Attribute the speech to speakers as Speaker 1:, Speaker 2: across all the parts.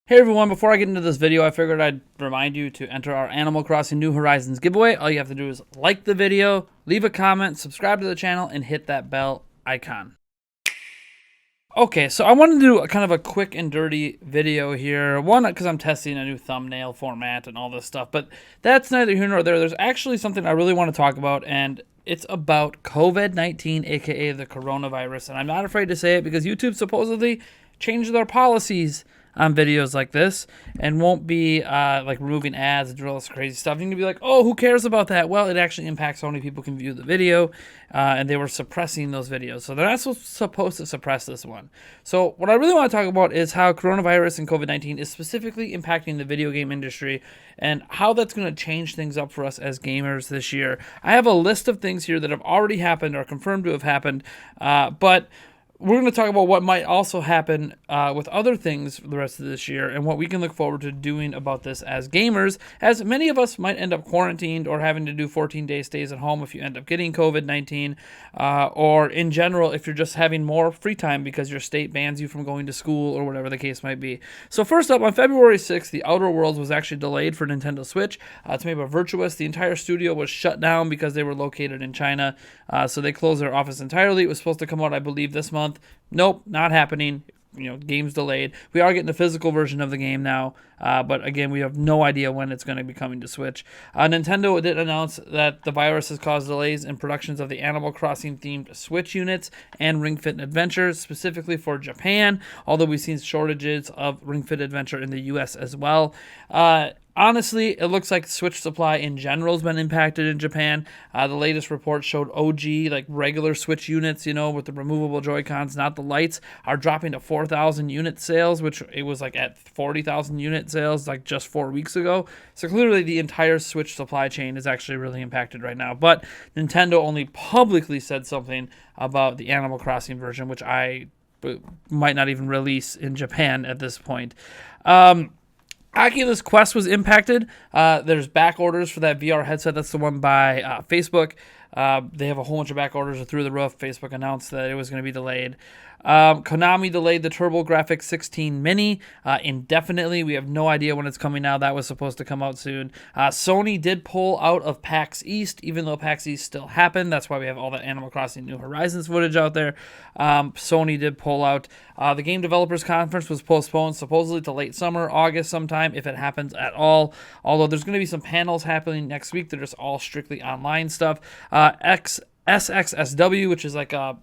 Speaker 1: Hey everyone, before I get into this video, I figured I'd remind you to enter our Animal Crossing New Horizons giveaway. All you have to do is like the video, leave a comment, subscribe to the channel, and hit that bell icon. Okay, so I wanted to do a kind of a quick and dirty video here. One, because I'm testing a new thumbnail format and all this stuff, but that's neither here nor there. There's actually something I really want to talk about, and it's about COVID-19, aka the coronavirus. And I'm not afraid to say it because YouTube supposedly changed their policies on videos like this and won't be like removing ads and all this crazy stuff. You can be like, oh, who cares about that? Well, it actually impacts how many people can view the video, and they were suppressing those videos. So they're not supposed to suppress this one. So what I really want to talk about is how coronavirus and COVID-19 is specifically impacting the video game industry and how that's going to change things up for us as gamers this year. I have a list of things here that have already happened or confirmed to have happened, but we're going to talk about what might also happen with other things for the rest of this year and what we can look forward to doing about this as gamers, as many of us might end up quarantined or having to do 14-day stays at home if you end up getting COVID-19, or in general, if you're just having more free time because your state bans you from going to school or whatever the case might be. So first up, on February 6th, The Outer Worlds was actually delayed for Nintendo Switch. It's made by Virtuous. The entire studio was shut down because they were located in China, so they closed their office entirely. It was supposed to come out, I believe, this month. Nope, not happening. Game's delayed. We are getting a physical version of the game now, but again, we have no idea when it's going to be coming to Switch. Nintendo did announce that the virus has caused delays in productions of the Animal Crossing themed Switch units and Ring Fit Adventure, specifically for Japan, although we've seen shortages of Ring Fit Adventure in the US as well. Honestly, it looks like Switch supply in general has been impacted in Japan. The latest report showed OG, like regular Switch units, with the removable Joy-Cons, not the lights, are dropping to 4,000 unit sales, which it was like at 40,000 unit sales like just 4 weeks ago. So clearly the entire Switch supply chain is actually really impacted right now. But Nintendo only publicly said something about the Animal Crossing version, which I might not even release in Japan at this point. Oculus Quest was impacted. There's back orders for that VR headset. That's the one by Facebook. They have a whole bunch of back orders through the roof. Facebook announced that it was going to be delayed. Konami delayed the TurboGrafx 16 Mini indefinitely. We have no idea when it's coming out. That was supposed to come out soon. Sony did pull out of PAX East, even though PAX East still happened. That's why we have all that Animal Crossing New Horizons footage out there. Sony did pull out. The Game Developers Conference was postponed supposedly to late summer, August sometime, if it happens at all. Although there's going to be some panels happening next week. They're just all strictly online stuff. SXSW, which is like a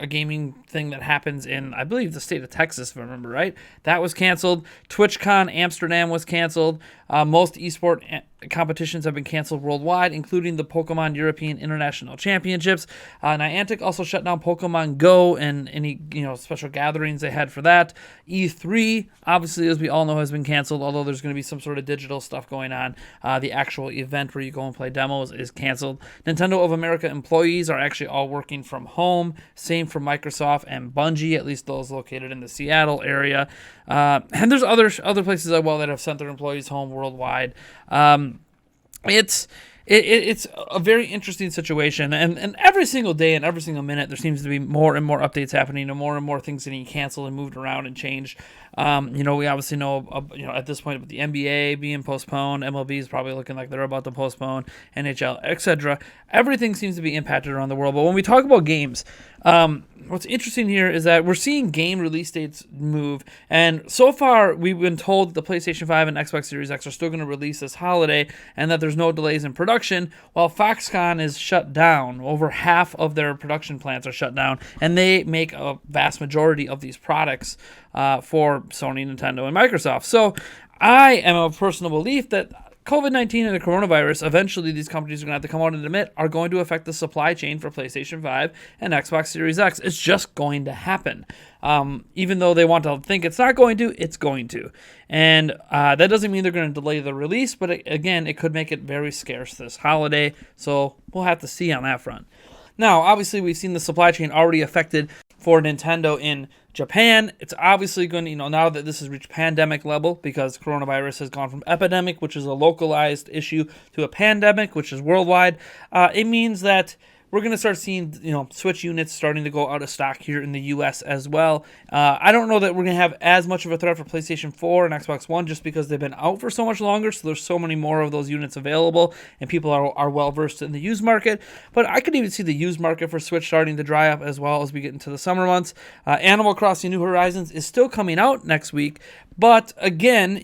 Speaker 1: gaming thing that happens in, I believe, the state of Texas, if I remember right. That was canceled. TwitchCon Amsterdam was canceled. Most esport competitions have been canceled worldwide, including the Pokemon European International Championships. Niantic also shut down Pokemon Go and any special gatherings they had for that. E3, obviously, as we all know, has been canceled, although there's going to be some sort of digital stuff going on. The actual event where you go and play demos is canceled. Nintendo of America employees are actually all working from home. Same for Microsoft and Bungie, at least those located in the Seattle area. And there's other places as well that have sent their employees home worldwide. It's a very interesting situation, and every single day and every single minute there seems to be more and more updates happening and more things getting canceled and moved around and changed. We obviously know at this point about the NBA being postponed, MLB is probably looking like they're about to postpone, NHL, etc. Everything seems to be impacted around the world. But when we talk about games, what's interesting here is that we're seeing game release dates move, and so far we've been told that the PlayStation 5 and Xbox Series X are still going to release this holiday and that there's no delays in production, while Foxconn is shut down. Over half of their production plants are shut down, and they make a vast majority of these products for Sony, Nintendo, and Microsoft. So I am of personal belief that COVID-19 and the coronavirus, eventually these companies are going to have to come out and admit, are going to affect the supply chain for PlayStation 5 and Xbox Series X. It's just going to happen. Even though they want to think it's not going to, it's going to. And that doesn't mean they're going to delay the release, but again, it could make it very scarce this holiday. So we'll have to see on that front. Now, obviously, we've seen the supply chain already affected for Nintendo in Japan. It's obviously going to, now that this has reached pandemic level, because coronavirus has gone from epidemic, which is a localized issue, to a pandemic, which is worldwide, it means that we're going to start seeing, Switch units starting to go out of stock here in the U.S. as well. I don't know that we're going to have as much of a threat for PlayStation 4 and Xbox One just because they've been out for so much longer, so there's so many more of those units available, and people are well-versed in the used market. But I could even see the used market for Switch starting to dry up as well as we get into the summer months. Animal Crossing New Horizons is still coming out next week, but again,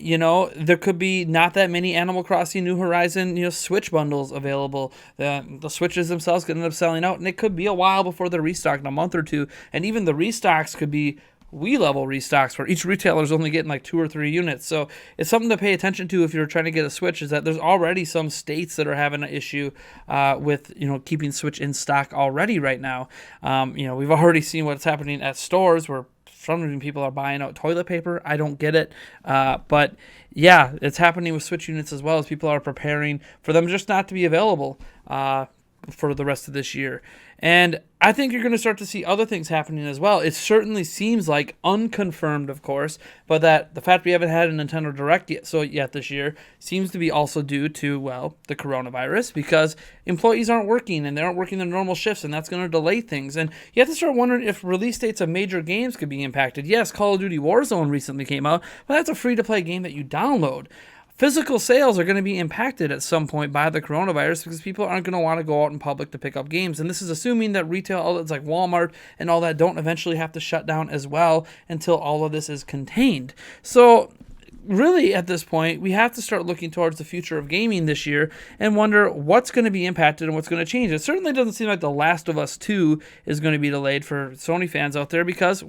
Speaker 1: there could be not that many Animal Crossing New Horizon, Switch bundles available. The Switches themselves could end up selling out, and it could be a while before they're restocked, in a month or two. And even the restocks could be Wii level restocks where each retailer is only getting like 2 or 3 units. So it's something to pay attention to if you're trying to get a Switch, is that there's already some states that are having an issue with keeping Switch in stock already right now. We've already seen what's happening at stores where some people are buying out toilet paper. I don't get it. But yeah, it's happening with Switch units as well, as people are preparing for them just not to be available for the rest of this year. And I think you're going to start to see other things happening as well. It certainly seems like, unconfirmed of course, but that the fact we haven't had a Nintendo Direct yet this year seems to be also due to, the coronavirus, because employees aren't working and they aren't working their normal shifts, and that's going to delay things. And you have to start wondering if release dates of major games could be impacted. Yes, Call of Duty Warzone recently came out, but that's a free-to-play game that you download. Physical sales are going to be impacted at some point by the coronavirus because people aren't going to want to go out in public to pick up games. And this is assuming that retail outlets like Walmart and all that don't eventually have to shut down as well until all of this is contained. So really, at this point, we have to start looking towards the future of gaming this year and wonder what's going to be impacted and what's going to change. It certainly doesn't seem like The Last of Us 2 is going to be delayed for Sony fans out there because,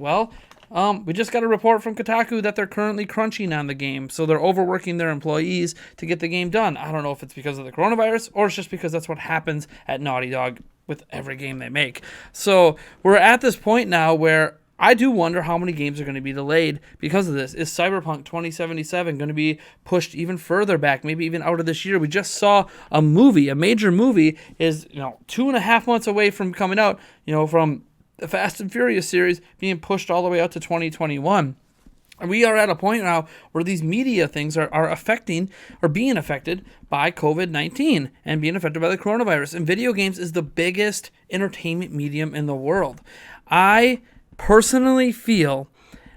Speaker 1: we just got a report from Kotaku that they're currently crunching on the game, so they're overworking their employees to get the game done. I don't know if it's because of the coronavirus or it's just because that's what happens at Naughty Dog with every game they make. So we're at this point now where I do wonder how many games are going to be delayed because of this. Is Cyberpunk 2077 going to be pushed even further back, maybe even out of this year? We just saw a major movie is 2.5 months away from coming out, from the Fast and Furious series being pushed all the way out to 2021. And we are at a point now where these media things are affecting or being affected by COVID-19 and being affected by the coronavirus. And video games is the biggest entertainment medium in the world. I personally feel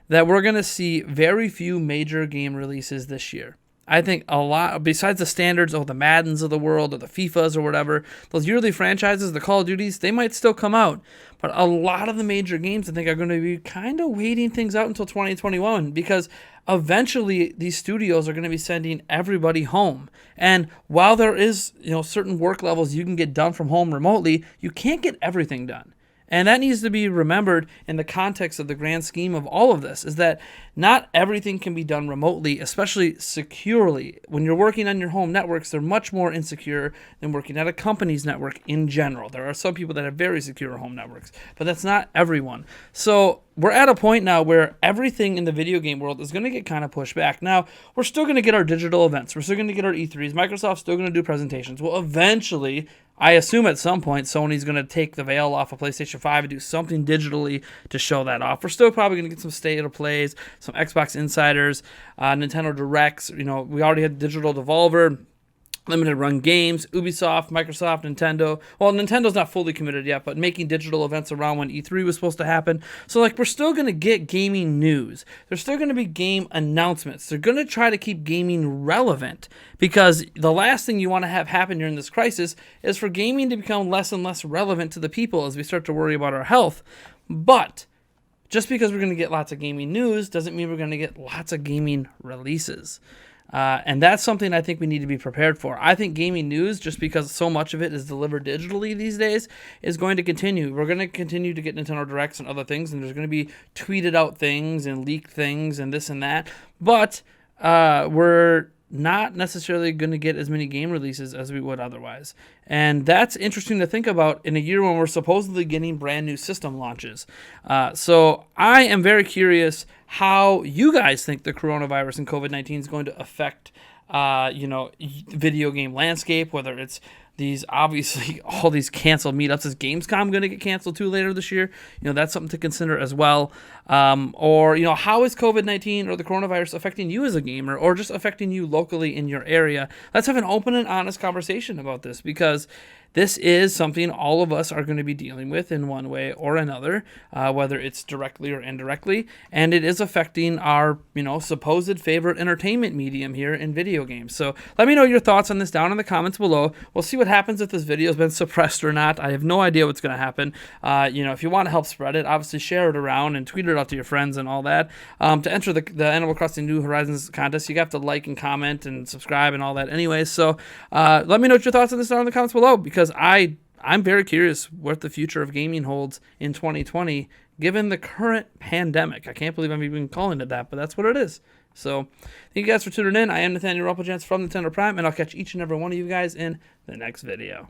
Speaker 1: that we're going to see very few major game releases this year. I think a lot, besides the standards of the Maddens of the world or the FIFAs or whatever, those yearly franchises, the Call of Duties, they might still come out. But a lot of the major games, I think, are going to be kind of waiting things out until 2021 because eventually these studios are going to be sending everybody home. And while there is, certain work levels you can get done from home remotely, you can't get everything done. And that needs to be remembered in the context of the grand scheme of all of this, is that not everything can be done remotely, especially securely. When you're working on your home networks, they're much more insecure than working at a company's network in general. There are some people that have very secure home networks, but that's not everyone. So we're at a point now where everything in the video game world is going to get kind of pushed back. Now, we're still going to get our digital events. We're still going to get our E3s. Microsoft's still going to do presentations. Well, eventually, I assume at some point, Sony's going to take the veil off of PlayStation 5 and do something digitally to show that off. We're still probably going to get some state of plays, some Xbox Insiders, Nintendo Directs. We already had Digital Devolver, limited run games, Ubisoft, Microsoft, Nintendo. Well, Nintendo's not fully committed yet, but making digital events around when E3 was supposed to happen. So, we're still going to get gaming news. There's still going to be game announcements. They're going to try to keep gaming relevant because the last thing you want to have happen during this crisis is for gaming to become less and less relevant to the people as we start to worry about our health. But just because we're going to get lots of gaming news doesn't mean we're going to get lots of gaming releases. And that's something I think we need to be prepared for. I think gaming news, just because so much of it is delivered digitally these days, is going to continue. We're going to continue to get Nintendo Directs and other things, and there's going to be tweeted out things and leaked things and this and that. But we're not necessarily going to get as many game releases as we would otherwise. And that's interesting to think about in a year when we're supposedly getting brand new system launches. So I am very curious how you guys think the coronavirus and COVID-19 is going to affect, video game landscape, whether it's these, obviously, all these canceled meetups. Is Gamescom going to get canceled too later this year? That's something to consider as well. Or how is COVID-19 or the coronavirus affecting you as a gamer or just affecting you locally in your area? Let's have an open and honest conversation about this because this is something all of us are going to be dealing with in one way or another, whether it's directly or indirectly, and it is affecting our, supposed favorite entertainment medium here in video games. So let me know your thoughts on this down in the comments below. We'll see what happens if this video has been suppressed or not. I have no idea what's going to happen. If you want to help spread it, obviously share it around and tweet it out to your friends and all that. To enter the Animal Crossing New Horizons contest, you have to like and comment and subscribe and all that anyways. So let me know what your thoughts on this down in the comments below, because I'm very curious what the future of gaming holds in 2020 given the current pandemic. I can't believe I'm even calling it that, but that's what it is. So thank you guys for tuning in. I am Nathaniel Rumpelchance from Nintendo Prime, and I'll catch each and every one of you guys in the next video.